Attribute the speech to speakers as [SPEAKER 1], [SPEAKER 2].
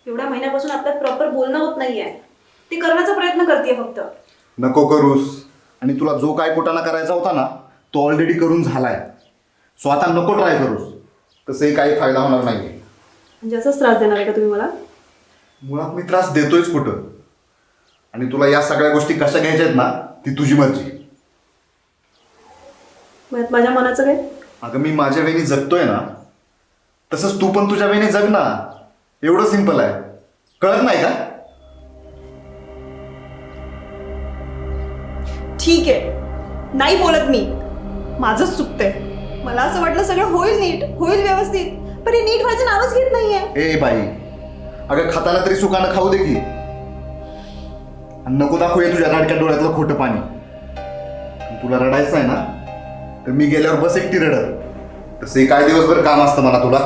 [SPEAKER 1] एवढ्या महिन्यापासून आपल्यात प्रॉपर बोलणं होत नाहीये. ते करण्याचा प्रयत्न करते फक्त.
[SPEAKER 2] नको करूस. आणि तुला जो काय कुटाणा करायचा होता ना तो ऑलरेडी करून झालाय. सो आता नको ट्राय करूस. तसंही काही फायदा होणार नाही.
[SPEAKER 1] म्हणजे असंच त्रास देणार आहे का तुम्ही मला?
[SPEAKER 2] मुळात मी त्रास देतोयच कुठं. आणि तुला या सगळ्या गोष्टी कशा घ्यायच्या आहेत ना ती तुझी मर्जी.
[SPEAKER 1] मग माझ्या मनाचं काय?
[SPEAKER 2] अगं मी माझ्या वेळी जगतोय ना तसंच तू पण तुझ्या वेळी जग ना. एवढं सिंपल आहे. कळत नाही का?
[SPEAKER 1] ठीक आहे, नाही बोलत मी. माझंच चुकतंय. मला असं वाटलं सगळं होईल नीट, होईल व्यवस्थित, पण हे नीट व्हायचं नावच घेत नाहीये.
[SPEAKER 2] ए बाई, अगं खाताना तरी सुखानं खाऊ दे की. आणि नको दाखवूया तुझ्या नाटक्या डोळ्यातलं खोटं पाणी. तुला रडायचं आहे ना तर मी गेल्यावर बस एकटी रडत. तसंही काय दिवसभर काम असतं म्हणा तुला.